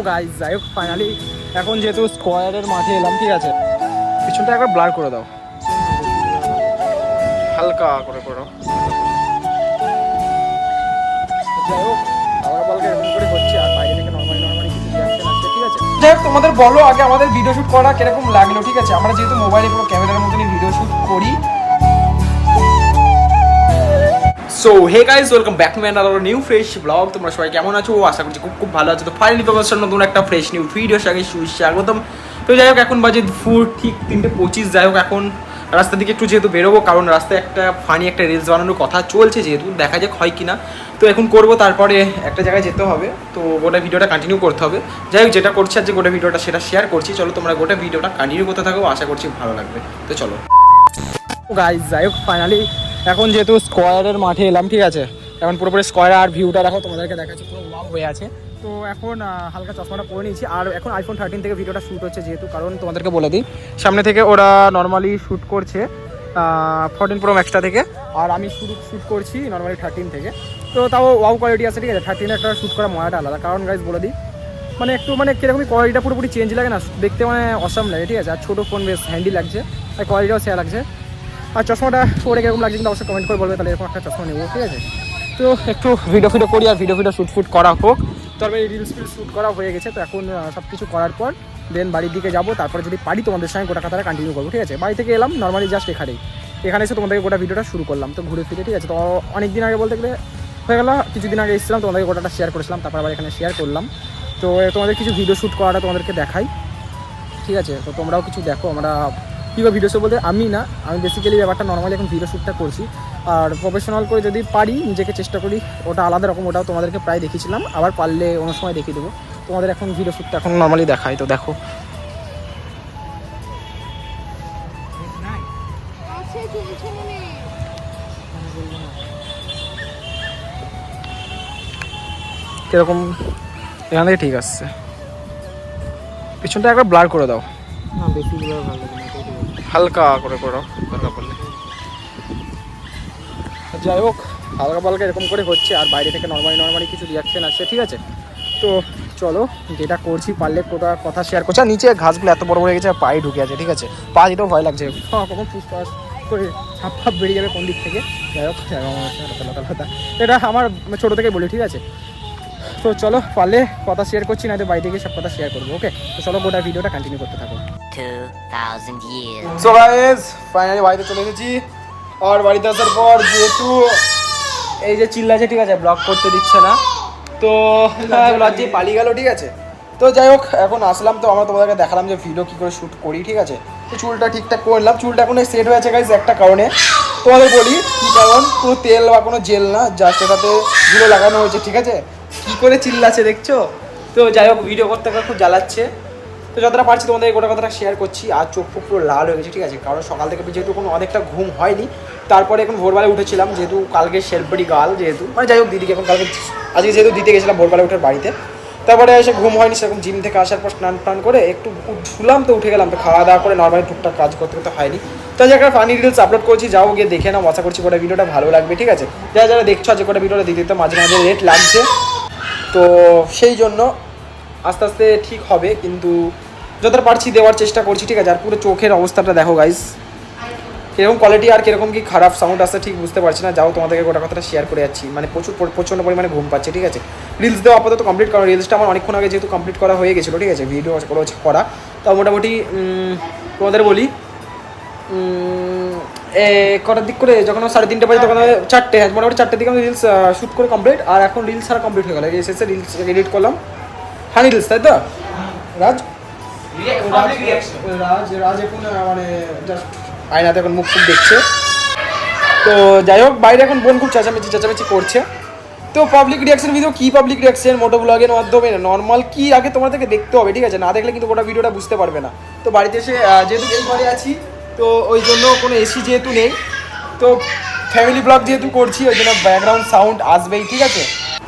Guys যাই হোক finally এখন যেহেতু স্কোয়ারের মাঠে এলাম, ঠিক আছে, পিছনটা একবার ব্লার করে দাও, হালকা করে করো। যাই হোক আবার বলকে এরকম করে হচ্ছে আর বাইরে থেকে নর্মালি কিছু রিয়াকশন আসছে, ঠিক আছে। যাই হোক তোমাদের বলো আগে আমাদের ভিডিও শ্যুট করা কিরকম লাগলো, ঠিক আছে। আমরা যেহেতু মোবাইলে পুরো ক্যামেরার মতনই ভিডিও শ্যুট করি। So hey guys, welcome back to my another new fresh vlog. তোমরা সবাই কেমন আছো? আশা করছি খুব খুব ভালো আছো। তো ফাইনালি তোমাদের সাথে নতুন একটা ফ্রেশ নিউ ভিডিওর সঙ্গে সুস্বাগতম। তো যাই হোক এখন বাজে দুপুর ঠিক 3:25। যাই হোক এখন রাস্তা দিকে একটু যেহেতু বেরোবো, কারণ রাস্তায় একটা ফানি একটা রিলস বানানোর কথা চলছে, যেহেতু দেখা যাক হয় কিনা। তো এখন করবো, তারপরে একটা জায়গায় যেতে হবে, তো গোটা ভিডিওটা কন্টিনিউ করতে হবে। যাই হোক যেটা করছি আজকে গোটা ভিডিওটা সেটা শেয়ার করছি। চলো তোমরা গোটা ভিডিওটা কন্টিনিউ করতে থাকো, আশা করছি ভালো লাগবে। তো চলো গাইস, যাই হোক ফাইনালি এখন যেহেতু স্কোয়ারের মাঠে এলাম, ঠিক আছে। এখন পুরোপুরি স্কোয়ার আর ভিউটা দেখো, তোমাদেরকে দেখাচ্ছি, পুরো ওয়াও হয়ে আছে। তো এখন হালকা চশমাটা পরে নিয়েছি, আর এখন আইফোন 13 থেকে ভিডিওটা শ্যুট হচ্ছে, যেহেতু কারণ তোমাদেরকে বলে দিই সামনে থেকে ওরা নর্মালি শ্যুট করছে 14 প্রো ম্যাক্সটা থেকে, আর আমি শ্যুট করছি নর্মালি 13 থেকে। তো তাও ওয়াও কোয়ালিটি আছে, ঠিক আছে। 13 একটা শ্যুট করা মজাটা আলাদা, কারণ গাইজ বলে দিই মানে একটু মানে কীরকমই কোয়ালিটিটা পুরোপুরি চেঞ্জ লাগে না, দেখতে মানে অসাম লাগে, ঠিক আছে। আর ছোটো ফোন বেশ হ্যান্ডি লাগছে, আর কোয়ালিটিটাও সেরা লাগছে। আর চশমাটা পরে কিরকম লাগছে কিন্তু অবশ্যই কমেন্ট করে বলবে, তাহলে এরকম একটা চশমা নেবো, ঠিক আছে। তো একটু ভিডিও করি, আর ভিডিও শ্যুট করা হোক। তবে রিলস শ্যুট করা হয়ে গেছে। তো এখন সব কিছু করার পর দেন বাড়ির দিকে যাবো, তারপরে যদি পারি তোমাদের সঙ্গে গোটা কথাটা কন্টিনিউ করবো, ঠিক আছে। বাড়ি থেকে এলাম নর্মালি জাস্ট এখানে এসে তোমাদেরকে গোটা ভিডিওটা শুরু করলাম, তো ঘুরে ফিরে, ঠিক আছে। তো অনেক দিন আগে বলতে গেলে হয়ে গেল, কিছুদিন আগে এসেছিলাম, তোমাদেরকে গোটাটা শেয়ার করেছিলাম, তারপর আবার এখানে শেয়ার করলাম। তো তোমাদের কিছু ভিডিও শ্যুট করাটা তোমাদেরকে দেখাই, ঠিক আছে। তো তোমরাও কিছু দেখো। আমরা কীভাবে ভিডিও শ্যুট বলতে আমি বেসিক্যালি ব্যাপারটা নর্মালি এখন ভিডিও শ্যুটটা করছি, আর প্রফেশনাল করে যদি পারি নিজেকে চেষ্টা করি, ওটা আলাদা রকম, ওটাও তোমাদেরকে প্রায় দেখিয়েছিলাম, আবার পারলে অন্য সময় দেখিয়ে দেবো। তোমাদের এখন ভিডিও শ্যুটটা এখন নর্মালি দেখাই, তো দেখো কিরকম। এখান থেকে ঠিক আসছে, পিছনটা একবার ব্লার করে দাও, বেশি ব্লার ভালো লাগে না, হালকা করে করো, দরকার পড়লে। যাই হোক হালকা পালকা এরকম করে হচ্ছে, আর বাইরে থেকে নর্মালি কিছু রিয়াকশন আসছে, ঠিক আছে। তো চলো যেটা করছি পারলে কোটা কথা শেয়ার করছি। আর নিচে ঘাসগুলো এত বড় হয়ে গেছে, পায়ে ঢুকে আছে, ঠিক আছে। পা দিতেও ভয় লাগছে, কখন ফুসফাস করে ছাপ বেরিয়ে যাবে কোন দিক থেকে। যাই হোক এটা আমার ছোটো থেকে বলি, ঠিক আছে। তো চলো পারলে কথা শেয়ার করছি, না তো বাড়িতে গিয়ে সব কথা শেয়ার করবো, ওকে। তো চলো গোটা ভিডিওটা কন্টিনিউ করতে থাকো। 2000 years. সো গাইস ফাইনালি বাড়িতে চলে এসেছি, আর বাড়িতে আসার পর যেহেতু এই যে চিল্লাছে, ঠিক আছে, ব্লগ করতে দিচ্ছে না, তো লজ্জে পালিয়ে গেল, ঠিক আছে। তো যাই হোক এখন আসলাম, তো আমরা তোমাদেরকে দেখালাম যে ভিডিও কী করে শ্যুট করি, ঠিক আছে। তো চুলটা ঠিকঠাক করলাম, চুলটা এখন সেট হয়েছে গাইস একটা কারণে, তোমাদের বলি কী কারণ। কোনো তেল বা কোনো জেল না, জাস্ট এটাতে ধুলো লাগানো হয়েছে, ঠিক আছে। কী করে চিল্লাচ্ছে দেখছো। তো যাই হোক ভিডিও করতে খুব জ্বালাচ্ছে, তো যতটা পারছি তোমাদের গোটা কথাটা শেয়ার করছি। আর চোখ পুরো লাল হয়ে গেছে, ঠিক আছে, কারণ সকাল থেকে যেহেতু কোনো অনেকটা ঘুম হয়নি, তারপরে এখন ভোরবেলায় উঠেছিলাম, যেহেতু কালকে শেরবাড়ি গাল, যেহেতু মানে যাই হোক দিদিকে এখন কালকে আজকে যেহেতু দিতে গেছিলাম ভোরবেলা উঠে বাড়িতে, তারপরে এসে ঘুম হয়নি সেরকম। জিম থেকে আসার পর স্নান করে একটু শুলাম, তো উঠে গেলাম, তো খাওয়া দাওয়া করে নর্মালি টুকটাক কাজ করতে হয়নি। তো আজ একটা ফানি রিলস আপলোড করছি, যাও গিয়ে দেখে নাও, আশা করছি গোটা ভিডিওটা ভালো লাগবে, ঠিক আছে। যারা দেখছো আজ গোটা ভিডিওটা দিতে মাঝে মাঝে রেট লাগছে, তো সেই জন্য আস্তে আস্তে ঠিক হবে, কিন্তু যতটা পারছি দেওয়ার চেষ্টা করছি, ঠিক আছে। আর পুরো চোখের অবস্থাটা দেখো গাইস, কীরকম কোয়ালিটি আর কীরকম কি খারাপ সাউন্ড আসছে ঠিক বুঝতে পারছি না। যাও তোমাদেরকে গোটা কথাটা শেয়ার করে যাচ্ছি, মানে প্রচণ্ড পরিমাণে ঘুম পাচ্ছে, ঠিক আছে। রিলস দেওয়া আপাতত কমপ্লিট করা, রিলসটা আমার অনেকক্ষণ আগে যেহেতু কমপ্লিট করা হয়ে গেছিলো, ঠিক আছে, ভিডিও করা। তাও মোটামুটি তোমাদের বলি কটার দিক করে, যখন 3:30 বাজে তখন 4টে, মোটামুটি 4টের দিকে আমি রিলস শ্যুট করে কমপ্লিট, আর এখন রিলস ছাড়া কমপ্লিট হয়ে গেলো। এসে রিলস এডিট করলাম, হানি রিলস, তাই তো রাজ এখন মানে জাস্ট আয়নাতে এখন মুখ দেখছে। তো যাই হোক বাইরে এখন বোন খুব চেঁচামেচি করছে। তো পাবলিক রিয়াকশন ভিডিও কী পাবলিক রিয়াকশন, মোটো ব্লগের মাধ্যমে নর্মাল কি আগে তোমাদেরকে দেখতে হবে, ঠিক আছে, না দেখলে কিন্তু গোটা ভিডিওটা বুঝতে পারবে না। তো বাড়িতে এসে যেহেতু এই ঘরে আছি, তো ওই জন্য কোনো এসি যেহেতু নেই, তো ফ্যামিলি ব্লগ যেহেতু করছি, ওই জন্য ব্যাকগ্রাউন্ড সাউন্ড আসবেই, ঠিক আছে।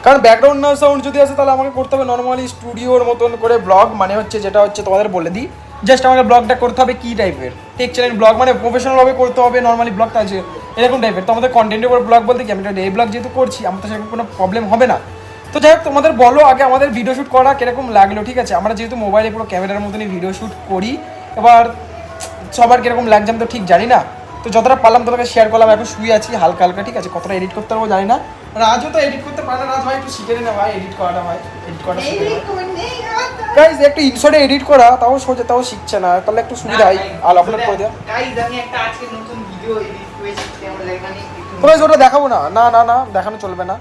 কারণ ব্যাকগ্রাউন্ড না সাউন্ড যদি আসে তাহলে আমাকে করতে হবে নর্মালি স্টুডিওর মতন করে ব্লগ, মানে হচ্ছে যেটা হচ্ছে তোমাদের বলে দিই, জাস্ট আমাকে ব্লগটা করতে হবে কী টাইপের, টেক চ্যানেল ব্লগ, মানে প্রফেশনালভাবে করতে হবে, নর্মালি ব্লগটা আছে এরকম টাইপের। তো আমাদের কন্টেন্টের উপর ব্লগ বলতে কি, আমি এই ব্লগ যেহেতু করছি আমার তো সেরকম কোনো প্রবলেম হবে না, তো যাই হোক তোমাদের বলো আগে আমাদের ভিডিও শ্যুট করা কিরকম লাগলো, ঠিক আছে? আমরা যেহেতু মোবাইলে পুরো ক্যামেরার মতনই ভিডিও শ্যুট করি, এবার সবার কিরকম লাগছে আমি তো ঠিক জানি না। তো যতটা পারলাম তোমাকে শেয়ার করলাম। এখন শুয়ে আছি হালকা হালকা, ঠিক আছে? কতটা এডিট করতে পারবো জানি না। রাজও তো এডিট করতে পারে না। রাজ ভাই একটু শিখে নে ভাই এডিট করাটা, ভাই এডিট করাটা শিখে নে গাইস। একটু ইনশটে এডিট করা তাও সোজা, তাও শিখছে না, তাহলে একটু সুবিধা হয় আর আপলোড করে দেওয়া। গাইস আমি একটা আজকে নতুন ভিডিও এডিট করেছি, কেমন লাগে মানে তো গাইস ওটা দেখাবো না, না না না দেখানো চলবে না।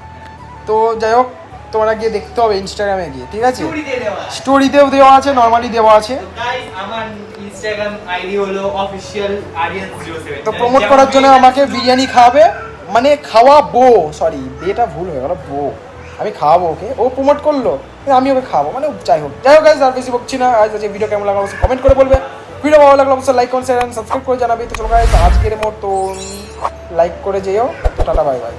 তো যাই হোক তোমরা গিয়ে দেখতে হবে ইনস্টাগ্রামে গিয়ে, ঠিক আছে? স্টোরি দিয়ে দেওয়া। স্টোরিতেও দেওয়া আছে, নর্মালি দেওয়া আছে। গাইস আমার ইনস্টাগ্রাম আইডি হলো অফিশিয়াল আরিয়ান07। তো প্রমোট করার জন্য আমাকে বিরিয়ানি খাওয়াবে, মানে খাওয়াবো, সরি বিয়েটা ভুল হয়ে গেল, বো আমি খাওয়াবো ওকে, ও প্রমোট করলো আমি ওকে খাওয়াবো, মানে যাই হোক গাইস আর বেশি বকছি না। আজ যে ভিডিও কেমন লাগলো অবশ্যই কমেন্ট করে বলবে, ভিডিও ভালো লাগলো অবশ্যই লাইক কমেন্ট শেয়ার সাবস্ক্রাইব করে জানাবে। তো চলো গাইস আজকের মতন লাইক করে যেও, টাটা বাই বাই।